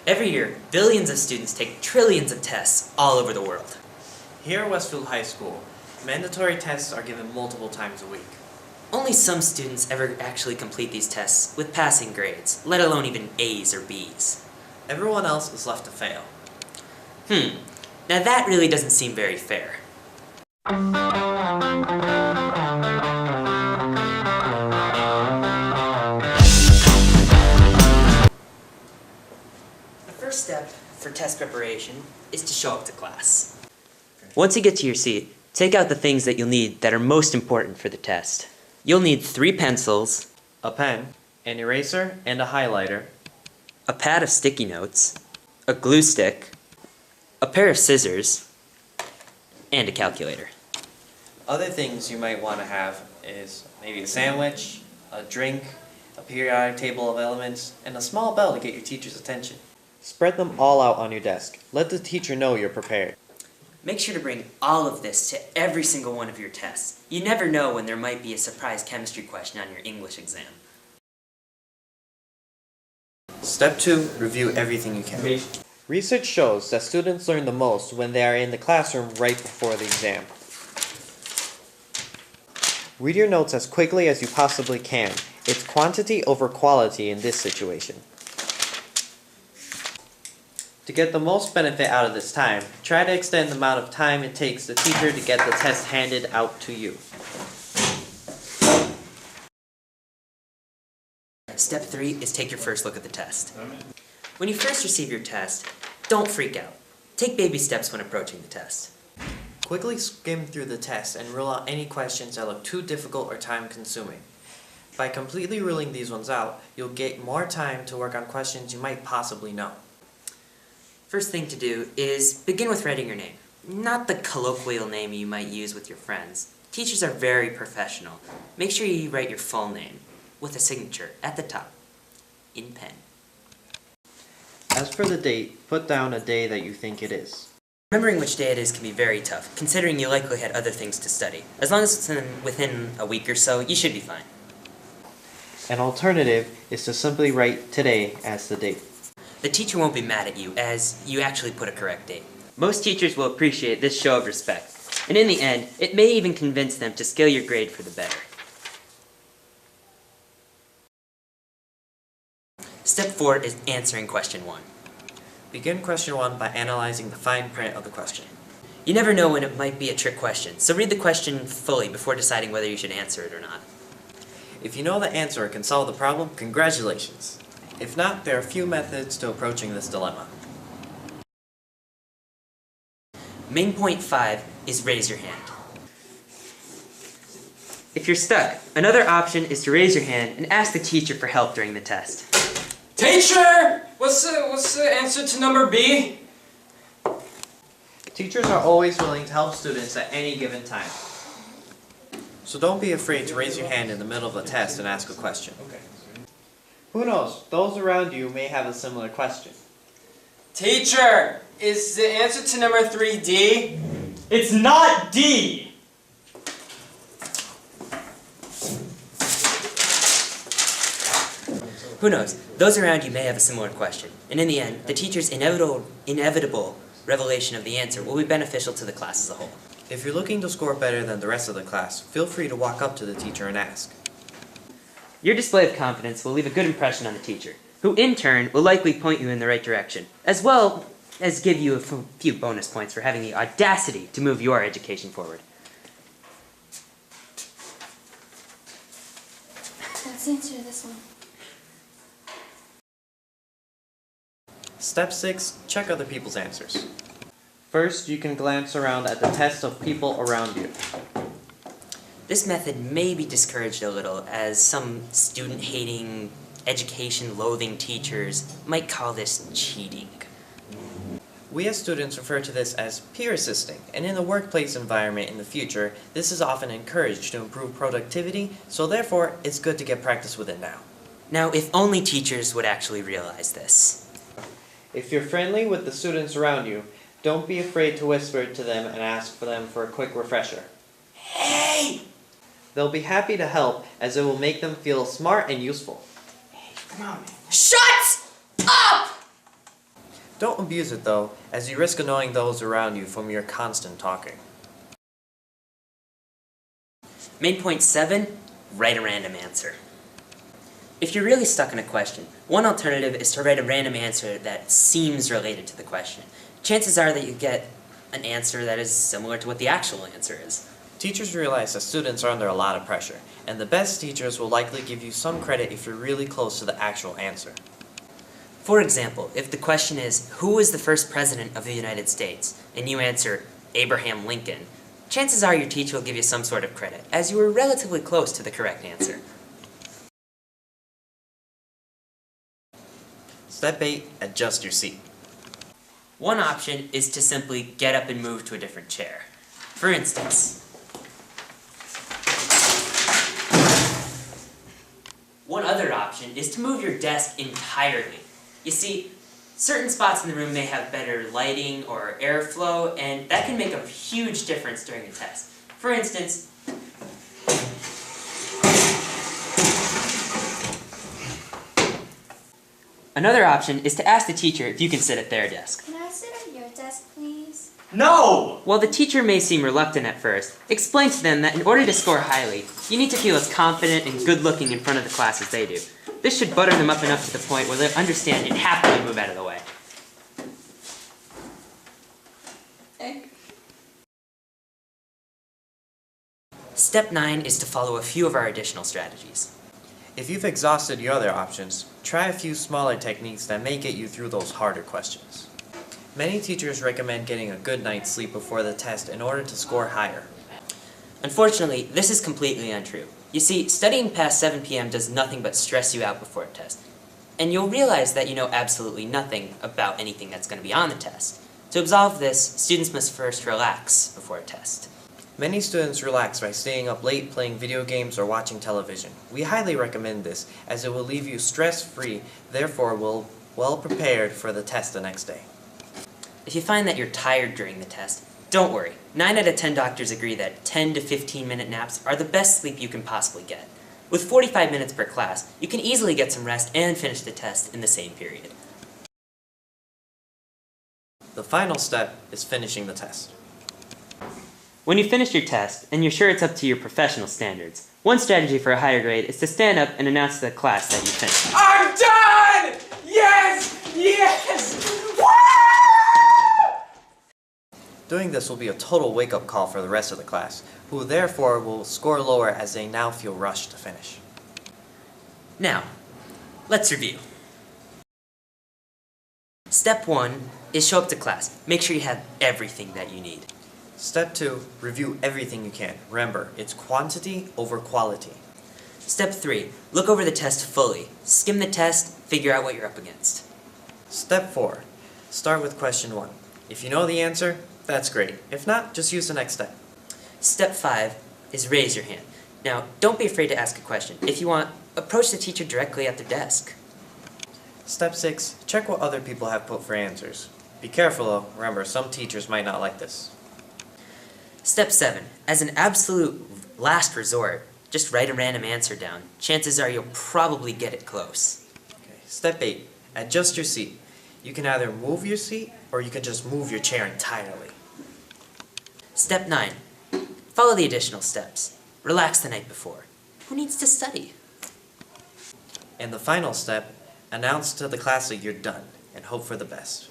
Every year, billions of students take trillions of tests all over the world. Here at Westfield High School, mandatory tests are given multiple times a week. Only some students ever actually complete these tests with passing grades, let alone even A's or B's. Everyone else is left to fail. Now that really doesn't seem very fair. The first step for test preparation is to show up to class. Once you get to your seat, take out the things that you'll need that are most important for the test. You'll need 3 pencils, A pen, an eraser, and a highlighter. a pad of sticky notes, a glue stick, a pair of scissors, and a calculator. Other things you might want to have is maybe a sandwich, a drink, a periodic table of elements, and a small bell to get your teacher's attention. Spread them all out on your desk. Let the teacher know you're prepared. Make sure to bring all of this to every single one of your tests. You never know when there might be a surprise chemistry question on your English exam. Step 2, review everything you can. Research shows that students learn the most when they are in the classroom right before the exam. Read your notes as quickly as you possibly can. It's quantity over quality in this situation. To get the most benefit out of this time, try to extend the amount of time it takes the teacher to get the test handed out to you. Step 3 is take your first look at the test. When you first receive your test, don't freak out. Take baby steps when approaching the test. Quickly skim through the test and rule out any questions that look too difficult or time-consuming. By completely ruling these ones out, you'll get more time to work on questions you might possibly know. First thing to do is begin with writing your name. Not the colloquial name you might use with your friends. Teachers are very professional. Make sure you write your full name with a signature at the top, in pen. As for the date, put down a day that you think it is. Remembering which day it is can be very tough, considering you likely had other things to study. As long as it's within a week or so, you should be fine. An alternative is to simply write today as the date. The teacher won't be mad at you, as you actually put a correct date. Most teachers will appreciate this show of respect, and in the end, it may even convince them to scale your grade for the better. Step 4 is answering question 1. Begin question 1 by analyzing the fine print of the question. You never know when it might be a trick question, so read the question fully before deciding whether you should answer it or not. If you know the answer or can solve the problem, congratulations. If not, there are a few methods to approaching this dilemma. Main point 5 is raise your hand. If you're stuck, another option is to raise your hand and ask the teacher for help during the test. Teacher! What's the answer to number B? Teachers are always willing to help students at any given time. So don't be afraid to raise your hand in the middle of a test and ask a question. Who knows, those around you may have a similar question. Teacher! Is the answer to number 3 D? It's not D! Who knows, those around you may have a similar question, and in the end, the teacher's inevitable revelation of the answer will be beneficial to the class as a whole. If you're looking to score better than the rest of the class, feel free to walk up to the teacher and ask. Your display of confidence will leave a good impression on the teacher, who in turn will likely point you in the right direction, as well as give you a few bonus points for having the audacity to move your education forward. Let's answer this one. Step 6, check other people's answers. First, you can glance around at the test of people around you. This method may be discouraged a little, as some student-hating, education-loathing teachers might call this cheating. We as students refer to this as peer assisting, and in the workplace environment in the future, this is often encouraged to improve productivity, so therefore, it's good to get practice with it now. Now, if only teachers would actually realize this. If you're friendly with the students around you, don't be afraid to whisper to them and ask for them for a quick refresher. Hey! They'll be happy to help, as it will make them feel smart and useful. Come on, man. Shut up! Don't abuse it though, as you risk annoying those around you from your constant talking. Main point 7, write a random answer. If you're really stuck in a question, one alternative is to write a random answer that seems related to the question. Chances are that you get an answer that is similar to what the actual answer is. Teachers realize that students are under a lot of pressure, and the best teachers will likely give you some credit if you're really close to the actual answer. For example, if the question is, who was the first president of the United States, and you answer Abraham Lincoln, chances are your teacher will give you some sort of credit, as you were relatively close to the correct answer. Step 8, adjust your seat. One option is to simply get up and move to a different chair. For instance, one other option is to move your desk entirely. You see, certain spots in the room may have better lighting or airflow, and that can make a huge difference during a test. For instance, another option is to ask the teacher if you can sit at their desk. Can I sit at your desk, please? No! While the teacher may seem reluctant at first, explain to them that in order to score highly, you need to feel as confident and good-looking in front of the class as they do. This should butter them up enough to the point where they'll understand and happily move out of the way. Step 9 is to follow a few of our additional strategies. If you've exhausted your other options, try a few smaller techniques that may get you through those harder questions. Many teachers recommend getting a good night's sleep before the test in order to score higher. Unfortunately, this is completely untrue. You see, studying past 7 p.m. does nothing but stress you out before a test. And you'll realize that you know absolutely nothing about anything that's going to be on the test. To absolve this, students must first relax before a test. Many students relax by staying up late playing video games or watching television. We highly recommend this, as it will leave you stress-free, therefore well prepared for the test the next day. If you find that you're tired during the test, don't worry. 9 out of 10 doctors agree that 10 to 15-minute naps are the best sleep you can possibly get. With 45 minutes per class, you can easily get some rest and finish the test in the same period. The final step is finishing the test. When you finish your test, and you're sure it's up to your professional standards, one strategy for a higher grade is to stand up and announce to the class that you finished. I'm done! Yes! Yes! Woo! Doing this will be a total wake-up call for the rest of the class, who therefore will score lower as they now feel rushed to finish. Now, let's review. Step 1 is show up to class. Make sure you have everything that you need. Step 2, review everything you can. Remember, it's quantity over quality. Step 3, look over the test fully. Skim the test, figure out what you're up against. Step 4, start with question 1. If you know the answer, that's great. If not, just use the next step. Step 5 is raise your hand. Now, don't be afraid to ask a question. If you want, approach the teacher directly at their desk. Step 6, check what other people have put for answers. Be careful though, remember, some teachers might not like this. Step 7, as an absolute last resort, just write a random answer down. Chances are you'll probably get it close. Okay. Step 8, adjust your seat. You can either move your seat or you can just move your chair entirely. Step 9, follow the additional steps. Relax the night before. Who needs to study? And the final step, announce to the class that you're done and hope for the best.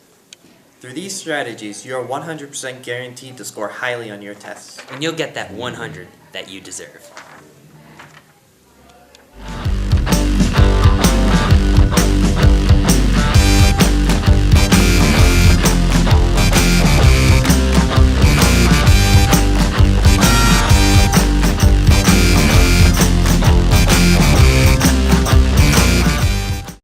Through these strategies, you are 100% guaranteed to score highly on your tests. And you'll get that 100 that you deserve.